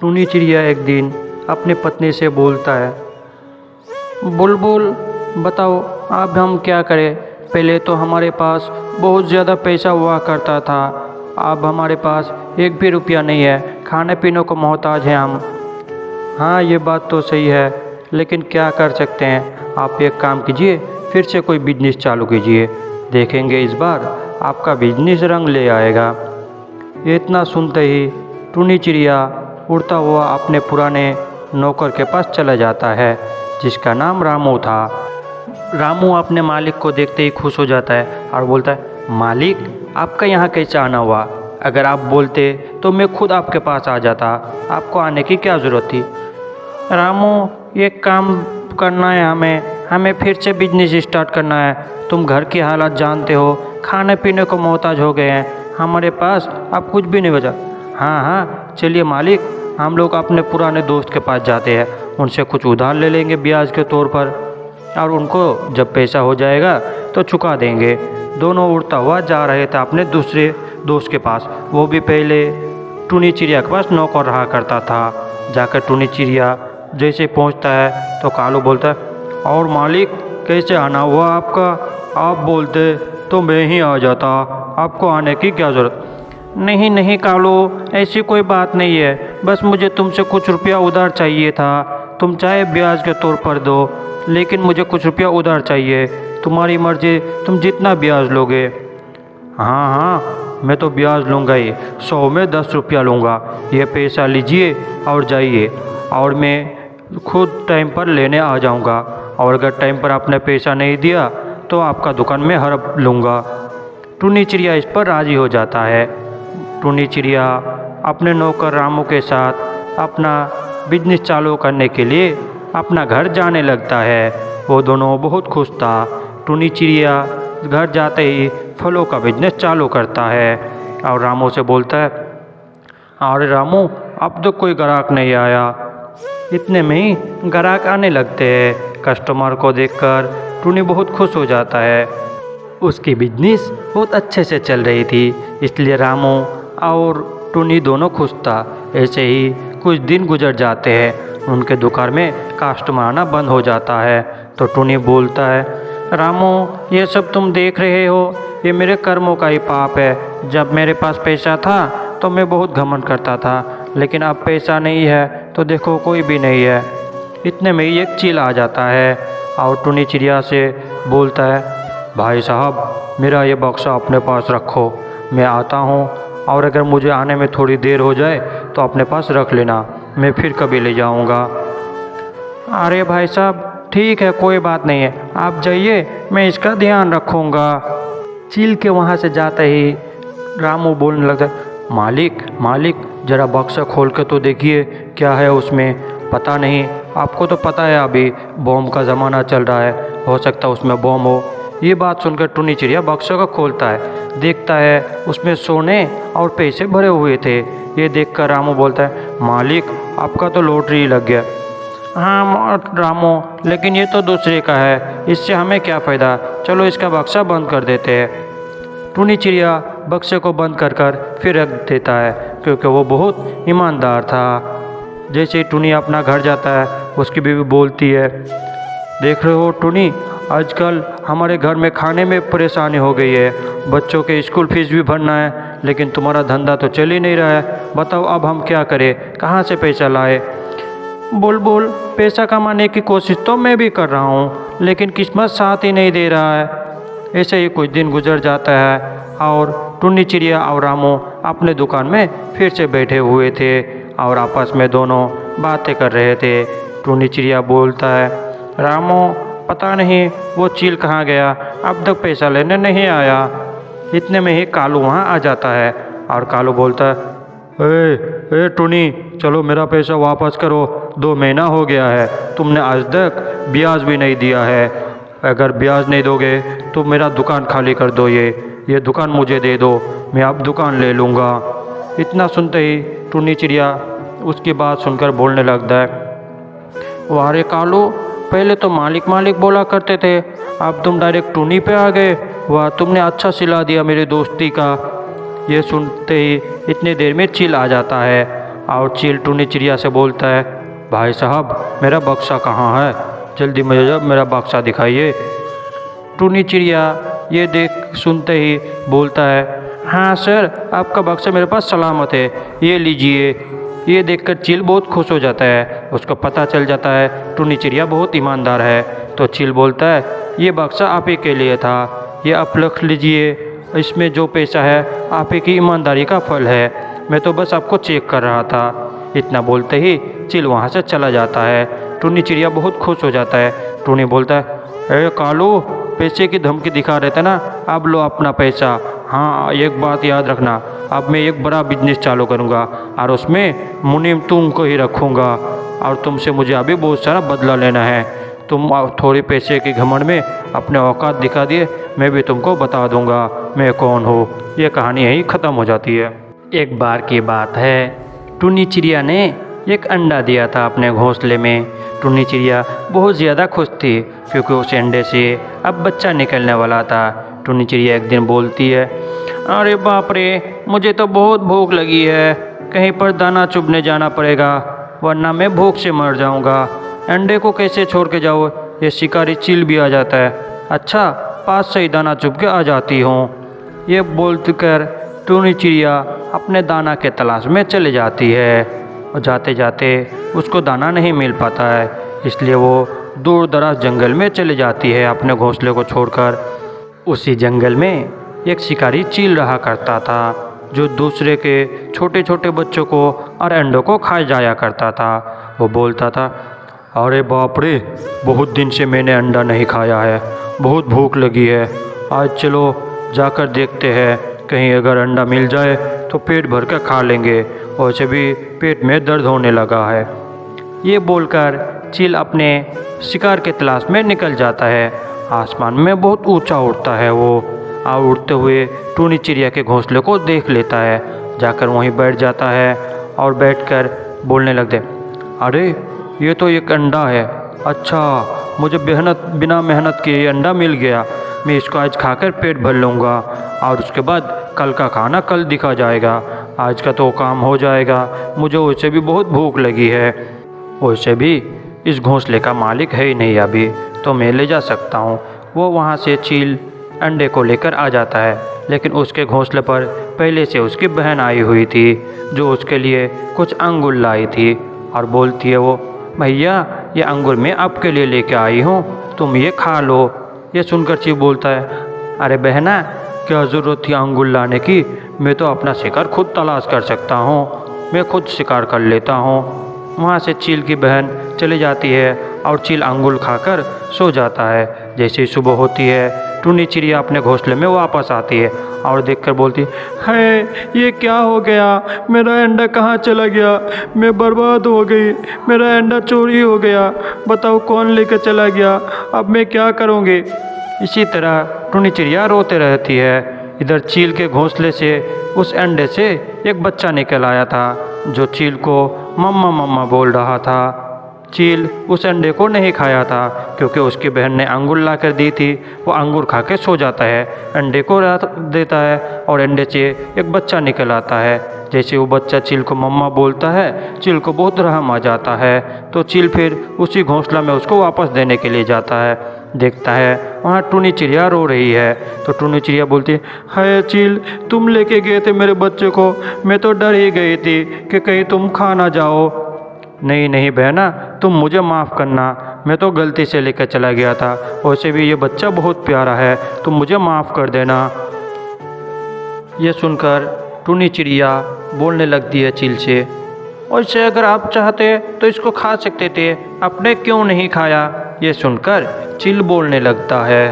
टूनी चिड़िया एक दिन अपनी पत्नी से बोलता है, बुलबुल बताओ अब हम क्या करें। पहले तो हमारे पास बहुत ज़्यादा पैसा हुआ करता था, अब हमारे पास एक भी रुपया नहीं है, खाने पीने को मोहताज हैं हम। हाँ ये बात तो सही है, लेकिन क्या कर सकते हैं। आप एक काम कीजिए, फिर से कोई बिजनेस चालू कीजिए, देखेंगे इस बार आपका बिजनेस रंग ले आएगा। इतना सुनते ही टूनी चिड़िया उड़ता हुआ अपने पुराने नौकर के पास चला जाता है, जिसका नाम रामू था। रामू अपने मालिक को देखते ही खुश हो जाता है और बोलता है, मालिक आपका यहाँ कैसे आना हुआ। अगर आप बोलते तो मैं खुद आपके पास आ जाता, आपको आने की क्या ज़रूरत थी। रामू एक काम करना है, हमें फिर से बिजनेस स्टार्ट करना है। तुम घर की हालत जानते हो, खाने पीने को मोहताज हो गए हैं, हमारे पास अब कुछ भी नहीं बचा। हाँ हाँ चलिए मालिक, हम लोग अपने पुराने दोस्त के पास जाते हैं, उनसे कुछ उधार ले लेंगे ब्याज के तौर पर, और उनको जब पैसा हो जाएगा तो चुका देंगे। दोनों उड़ता हुआ जा रहे थे अपने दूसरे दोस्त के पास। वो भी पहले टूनी चिड़िया के पास नौकर रहा करता था। जाकर टूनी चिड़िया जैसे पहुंचता है तो कालू बोलता है, और मालिक कैसे आना हुआ आपका। आप बोलते तो मैं ही आ जाता, आपको आने की क्या ज़रूरत। नहीं नहीं कालू, ऐसी कोई बात नहीं है, बस मुझे तुमसे कुछ रुपया उधार चाहिए था। तुम चाहे ब्याज के तौर पर दो, लेकिन मुझे कुछ रुपया उधार चाहिए। तुम्हारी मर्जी, तुम जितना ब्याज लोगे। हाँ हाँ मैं तो ब्याज लूँगा ही, 100 में 10 रुपया लूँगा। ये पैसा लीजिए और जाइए, और मैं खुद टाइम पर लेने आ जाऊँगा, और अगर टाइम पर आपने पैसा नहीं दिया तो आपका दुकान में हड़प लूँगा। टूनी चिड़िया इस पर राज़ी हो जाता है। टूनी चिड़िया अपने नौकर रामू के साथ अपना बिजनेस चालू करने के लिए अपना घर जाने लगता है। वो दोनों बहुत खुश था। टूनी चिड़िया घर जाते ही फलों का बिजनेस चालू करता है और रामू से बोलता है, अरे रामू अब तो कोई ग्राहक नहीं आया। इतने में ही ग्राहक आने लगते हैं। कस्टमर को देखकर टूनी बहुत खुश हो जाता है। उसकी बिजनेस बहुत अच्छे से चल रही थी, इसलिए रामू और टूनी दोनों खुश था। ऐसे ही कुछ दिन गुजर जाते हैं। उनके दुकान में कस्टमर आना बंद हो जाता है। तो टूनी बोलता है, रामू ये सब तुम देख रहे हो, ये मेरे कर्मों का ही पाप है। जब मेरे पास पैसा था तो मैं बहुत घमंड करता था, लेकिन अब पैसा नहीं है तो देखो कोई भी नहीं है। इतने में ही एक चील आ जाता है और टूनी चिड़िया से बोलता है, भाई साहब मेरा ये बक्सा अपने पास रखो, मैं आता हूँ, और अगर मुझे आने में थोड़ी देर हो जाए तो अपने पास रख लेना, मैं फिर कभी ले जाऊँगा। अरे भाई साहब ठीक है, कोई बात नहीं है, आप जाइए, मैं इसका ध्यान रखूँगा। चील के वहाँ से जाते ही रामू बोलने लगता है, मालिक मालिक ज़रा बक्सा खोल के तो देखिए क्या है उसमें। पता नहीं, आपको तो पता है अभी बॉम्ब का ज़माना चल रहा है, हो सकता है उसमें बॉम्ब हो। ये बात सुनकर टूनी चिड़िया बक्से को खोलता है, देखता है उसमें सोने और पैसे भरे हुए थे। ये देखकर रामू बोलता है, मालिक आपका तो लॉटरी लग गया। हाँ रामू, लेकिन ये तो दूसरे का है, इससे हमें क्या फ़ायदा, चलो इसका बक्सा बंद कर देते हैं। टूनी चिड़िया बक्से को बंद कर कर फिर रख देता है, क्योंकि वो बहुत ईमानदार था। जैसे ही टूनी अपना घर जाता है, उसकी बीवी बोलती है, देख रहे हो टूनी, आजकल हमारे घर में खाने में परेशानी हो गई है, बच्चों के स्कूल फीस भी भरना है, लेकिन तुम्हारा धंधा तो चल ही नहीं रहा है। बताओ अब हम क्या करें, कहाँ से पैसा लाए। बुलबुल पैसा कमाने की कोशिश तो मैं भी कर रहा हूँ, लेकिन किस्मत साथ ही नहीं दे रहा है। ऐसे ही कुछ दिन गुजर जाता है और टूनी चिड़िया और रामू अपने दुकान में फिर से बैठे हुए थे और आपस में दोनों बातें कर रहे थे। टूनी चिड़िया बोलता है, रामू पता नहीं वो चील कहाँ गया, अब तक पैसा लेने नहीं आया। इतने में ही कालू वहाँ आ जाता है और कालू बोलता है, ए टूनी चलो मेरा पैसा वापस करो, 2 महीना हो गया है, तुमने आज तक ब्याज भी नहीं दिया है। अगर ब्याज नहीं दोगे तो मेरा दुकान खाली कर दो, ये दुकान मुझे दे दो, मैं अब दुकान ले लूँगा। इतना सुनते ही टूनी चिड़िया उसकी बात सुनकर बोलने लगता है, वारे कालू, पहले तो मालिक मालिक बोला करते थे, अब तुम डायरेक्ट टूनी पे आ गए। वाह, तुमने अच्छा सिला दिया मेरी दोस्ती का। ये सुनते ही इतनी देर में चील आ जाता है और चील टूनी चिड़िया से बोलता है, भाई साहब मेरा बक्सा कहाँ है, जल्दी मुझे मेरा बक्सा दिखाइए। टूनी चिड़िया ये देख सुनते ही बोलता है, हाँ सर आपका बक्सा मेरे पास सलामत है, ये लीजिए। ये देखकर चील बहुत खुश हो जाता है, उसको पता चल जाता है टूनी चिड़िया बहुत ईमानदार है। तो चील बोलता है, ये बक्सा आप ही के लिए था, ये आप रख लीजिए, इसमें जो पैसा है आप ही की ईमानदारी का फल है, मैं तो बस आपको चेक कर रहा था। इतना बोलते ही चील वहाँ से चला जाता है। टूनी चिड़िया बहुत खुश हो जाता है। टूनी बोलता है, अरे कालू पैसे की धमकी दिखा रहे थे ना, अब लो अपना पैसा। हाँ एक बात याद रखना, अब मैं एक बड़ा बिजनेस चालू करूँगा और उसमें मुनीम तुमको ही रखूँगा, और तुमसे मुझे अभी बहुत सारा बदला लेना है। तुम थोड़ी पैसे की घमंड में अपने औकात दिखा दिए, मैं भी तुमको बता दूंगा मैं कौन हूँ। ये कहानी यहीं ख़त्म हो जाती है। एक बार की बात है, टूनी चिड़िया ने एक अंडा दिया था अपने घोंसले में। टूनी चिड़िया बहुत ज़्यादा खुश थी क्योंकि उस अंडे से अब बच्चा निकलने वाला था। टूनी चिड़िया एक दिन बोलती है, अरे बाप रे, मुझे तो बहुत भूख लगी है, कहीं पर दाना चुभने जाना पड़ेगा वरना मैं भूख से मर जाऊंगा। अंडे को कैसे छोड़ के जाओ, ये शिकारी चील भी आ जाता है, अच्छा पास से ही दाना चुभ के आ जाती हूँ। ये बोलकर टूनी चिड़िया अपने दाना के तलाश में चली जाती है और जाते जाते उसको दाना नहीं मिल पाता है, इसलिए वो दूर दराज जंगल में चली जाती है अपने घोंसले को छोड़कर। उसी जंगल में एक शिकारी चील रहा करता था जो दूसरे के छोटे छोटे बच्चों को और अंडों को खा जाया करता था। वो बोलता था, अरे बाप रे, बहुत दिन से मैंने अंडा नहीं खाया है, बहुत भूख लगी है, आज चलो जाकर देखते हैं, कहीं अगर अंडा मिल जाए तो पेट भर कर खा लेंगे, वैसे भी पेट में दर्द होने लगा है। ये बोलकर चील अपने शिकार के तलाश में निकल जाता है। आसमान में बहुत ऊंचा उड़ता है वो, और उड़ते हुए टूनी चिड़िया के घोंसले को देख लेता है। जाकर वहीं बैठ जाता है और बैठकर बोलने लगते, अरे ये तो एक अंडा है, अच्छा मुझे बिना मेहनत के ये अंडा मिल गया, मैं इसको आज खाकर पेट भर लूँगा और उसके बाद कल का खाना कल दिखा जाएगा, आज का तो काम हो जाएगा, मुझे वैसे भी बहुत भूख लगी है, वैसे भी इस घोंसले का मालिक है ही नहीं अभी, तो मैं ले जा सकता हूँ। वो वहाँ से चील अंडे को लेकर आ जाता है, लेकिन उसके घोंसले पर पहले से उसकी बहन आई हुई थी जो उसके लिए कुछ अंगूर लाई थी, और बोलती है वो, भैया ये अंगूर मैं आपके लिए लेके आई हूँ, तुम ये खा लो। ये सुनकर चील बोलता है, अरे बहना क्या ज़रूरत थी अंगूर लाने की, मैं तो अपना शिकार खुद तलाश कर सकता हूँ, मैं खुद शिकार कर लेता हूँ। वहाँ से चील की बहन चली जाती है और चील अंगूर खाकर सो जाता है। जैसे ही सुबह होती है, टूनी चिड़िया अपने घोंसले में वापस आती है और देखकर बोलती है, ये क्या हो गया, मेरा अंडा कहाँ चला गया, मैं बर्बाद हो गई, मेरा अंडा चोरी हो गया, बताओ कौन लेकर चला गया, अब मैं क्या करूँगी। इसी तरह टूनी चिड़िया रोते रहती है। इधर चील के घोंसले से उस अंडे से एक बच्चा निकल आया था जो चील को मम्मा मम्मा बोल रहा था। चील उस अंडे को नहीं खाया था क्योंकि उसकी बहन ने अंगूर ला कर दी थी। वो अंगूर खा के सो जाता है, अंडे को रात देता है और अंडे से एक बच्चा निकल आता है। जैसे वो बच्चा चील को मम्मा बोलता है, चील को बहुत रहम आ जाता है, तो चील फिर उसी घोंसला में उसको वापस देने के लिए जाता है। देखता है वहाँ टूनी चिड़िया रो रही है, तो टूनी चिड़िया बोलती है, चील तुम लेके गए थे मेरे बच्चे को, मैं तो डर ही गई थी कि कहीं तुम खा ना जाओ। नहीं नहीं बहना, तुम मुझे माफ़ करना, मैं तो गलती से लेकर चला गया था, वैसे भी ये बच्चा बहुत प्यारा है, तुम मुझे माफ़ कर देना। ये सुनकर टूनी चिड़िया बोलने लगती है चील से, वैसे अगर आप चाहते तो इसको खा सकते थे, आपने क्यों नहीं खाया। ये सुनकर चील बोलने लगता है,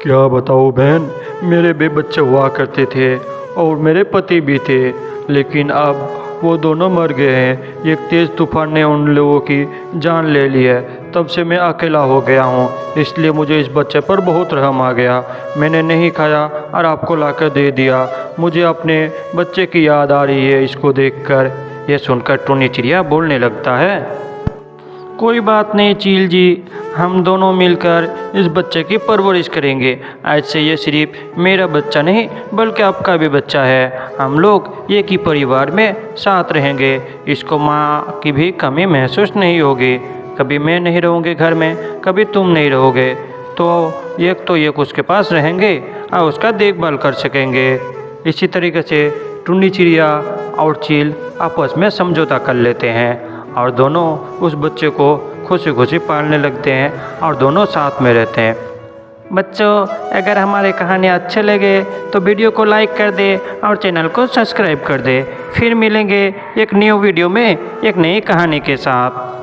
क्या बताओ बहन, मेरे भी बच्चे हुआ करते थे और मेरे पति भी थे, लेकिन अब वो दोनों मर गए हैं। एक तेज़ तूफान ने उन लोगों की जान ले ली है, तब से मैं अकेला हो गया हूँ, इसलिए मुझे इस बच्चे पर बहुत रहम आ गया। मैंने नहीं खाया और आपको लाकर दे दिया, मुझे अपने बच्चे की याद आ रही है इसको देखकर। यह सुनकर टूनी चिड़िया बोलने लगता है, कोई बात नहीं चील जी, हम दोनों मिलकर इस बच्चे की परवरिश करेंगे। आज से ये सिर्फ मेरा बच्चा नहीं बल्कि आपका भी बच्चा है। हम लोग एक ही परिवार में साथ रहेंगे। इसको माँ की भी कमी महसूस नहीं होगी। कभी मैं नहीं रहूँगी घर में, कभी तुम नहीं रहोगे, तो एक उसके पास रहेंगे और उसका देखभाल कर सकेंगे। इसी तरीके से टुन्नी चिड़िया और चील आपस में समझौता कर लेते हैं और दोनों उस बच्चे को खुशी खुशी पालने लगते हैं और दोनों साथ में रहते हैं। बच्चों, अगर हमारे कहानी अच्छे लगे तो वीडियो को लाइक कर दे और चैनल को सब्सक्राइब कर दे। फिर मिलेंगे एक न्यू वीडियो में एक नई कहानी के साथ।